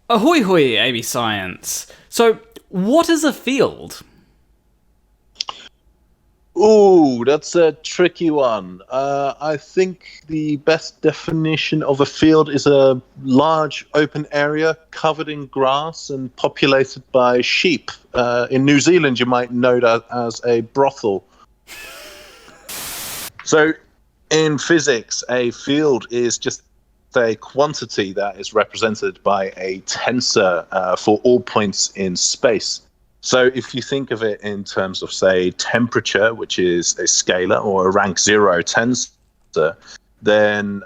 Ahoy hoy, AB Science. So, what is a field? Ooh, that's a tricky one. I think the best definition of a field is a large open area covered in grass and populated by sheep. In New Zealand, you might know that as a brothel. So, in physics, a field is just a quantity that is represented by a tensor for all points in space. So if you think of it in terms of, say, temperature, which is a scalar or a rank zero tensor, then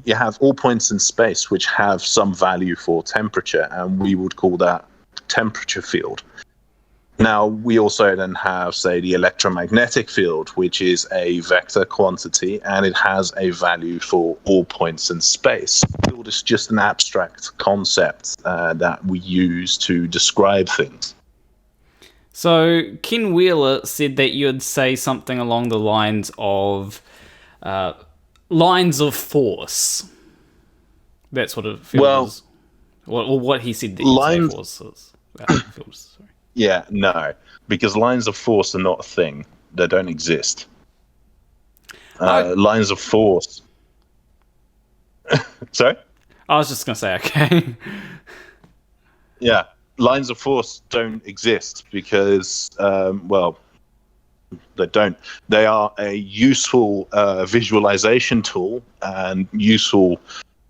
you have all points in space which have some value for temperature, and we would call that temperature field. Now, we also then have, say, the electromagnetic field, which is a vector quantity, and it has a value for all points in space. Field is just an abstract concept that we use to describe things. So, Ken Wheeler said that you'd say something along the lines of lines of force. That's what a field Well, is. Or what he said that you'd say lines, force is. Fields, sorry. yeah, no, because lines of force are not a thing. They don't exist. I, Lines of force. Sorry? I was just going to say, okay. Yeah, lines of force don't exist because, well, they don't. They are a useful visualization tool and useful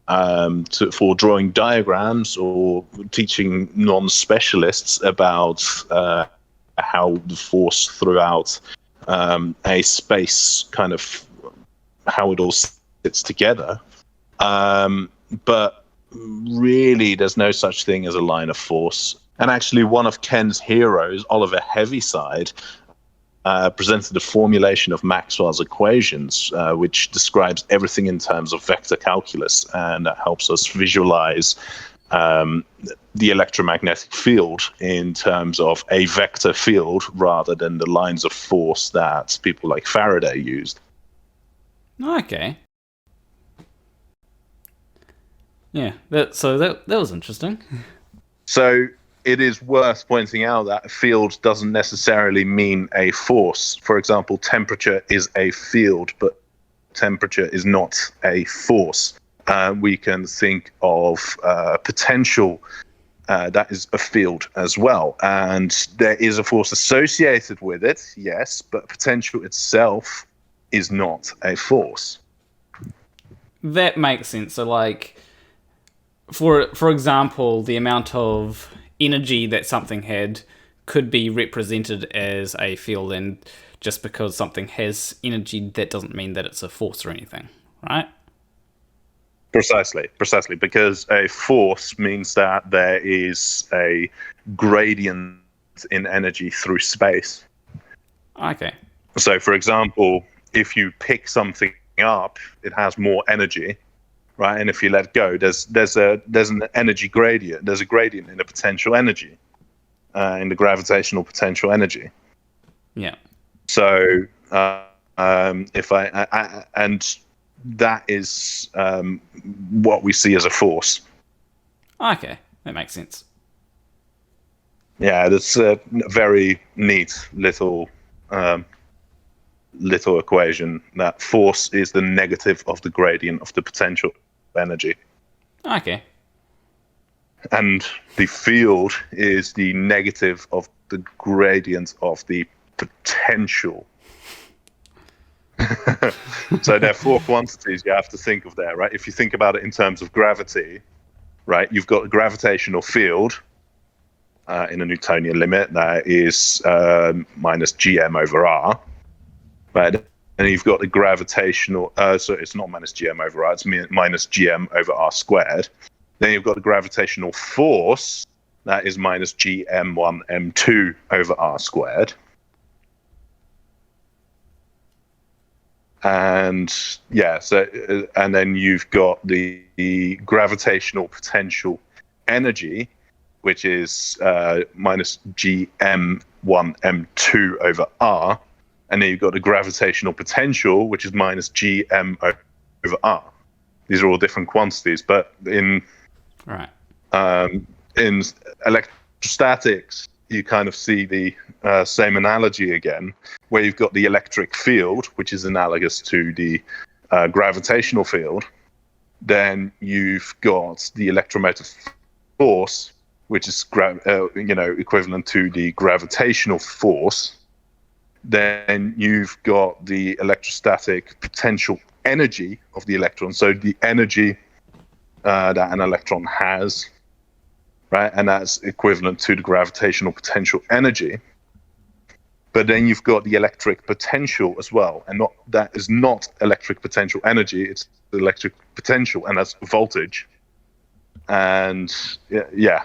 for drawing diagrams or teaching non-specialists about how the force throughout a space kind of how it all sits together. But really, there's no such thing as a line of force. And actually, one of Ken's heroes, Oliver Heaviside, presented a formulation of Maxwell's equations, which describes everything in terms of vector calculus, and that helps us visualize the electromagnetic field in terms of a vector field rather than the lines of force that people like Faraday used. Okay. Yeah, that was interesting. So it is worth pointing out that a field doesn't necessarily mean a force. For example, temperature is a field, but temperature is not a force. We can think of potential that is a field as well. And there is a force associated with it, yes, but potential itself is not a force. That makes sense. So, like, for example, the amount of energy that something had could be represented as a field, and just because something has energy, that doesn't mean that it's a force or anything, right? Precisely, because a force means that there is a gradient in energy through space. Okay. So, for example, if you pick something up, it has more energy, right? And if you let go, there's an energy gradient. There's a gradient in the potential energy, in the gravitational potential energy. Yeah. So, if and that is what we see as a force. Okay, that makes sense. Yeah, that's a very neat little equation. That force is the negative of the gradient of the potential energy, Okay. and the field is the negative of the gradient of the potential. So there are four quantities you have to think of there, right? If you think about it in terms of gravity, right, you've got a gravitational field in a Newtonian limit that is minus gm over r, right? And you've got the gravitational, so it's not minus gm over r, it's minus gm over r squared. Then you've got the gravitational force that is minus gm1 m2 over r squared. And yeah, so and then you've got the gravitational potential energy, which is minus gm1 m2 over r, and then you've got the gravitational potential, which is minus gm over r. These are all different quantities, but in Right. in electrostatics, you kind of see the same analogy again, where you've got the electric field, which is analogous to the gravitational field. Then you've got the electromotive force, which is equivalent to the gravitational force. Then you've got the electrostatic potential energy of the electron, so the energy that an electron has, right? And that's equivalent to the gravitational potential energy. But then you've got the electric potential as well, and that is not electric potential energy; it's the electric potential, and that's voltage. And yeah.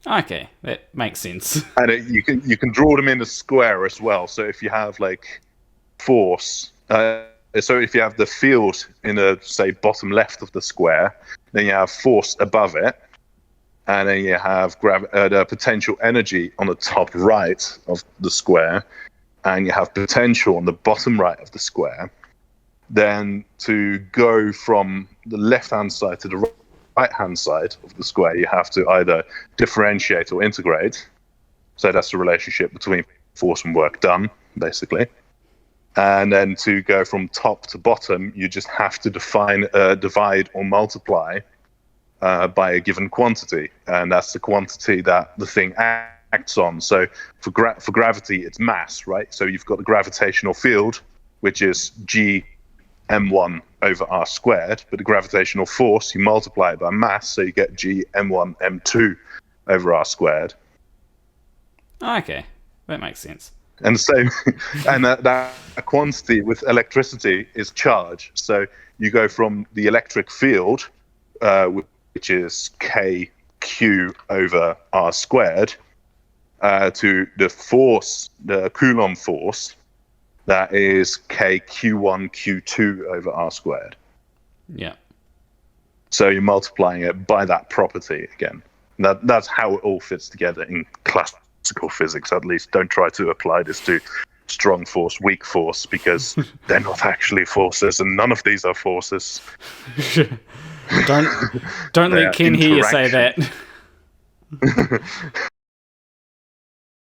Okay, that makes sense. And you can draw them in a square as well. So if you have like force, so if you have the field in the, say, bottom left of the square, then you have force above it, and then you have the potential energy on the top right of the square, and you have potential on the bottom right of the square. Then to go from the left-hand side to the right-hand side of the square, you have to either differentiate or integrate. So that's the relationship between force and work done, basically. And then to go from top to bottom, you just have to divide or multiply by a given quantity, and that's the quantity that the thing acts on. So for gravity, it's mass, right? So you've got the gravitational field, which is G m1 over r squared, but the gravitational force, you multiply it by mass, so you get G m1 m2 over r squared. Okay, that makes sense. And the same, and that quantity with electricity is charge. So you go from the electric field, which is kq over r squared, to the force, the Coulomb force, that is kq1 q2 over r squared. Yeah. So you're multiplying it by that property again. That's how it all fits together in classical physics, at least. Don't try to apply this to strong force, weak force, because they're not actually forces, and none of these are forces. Don't let Ken hear you say that.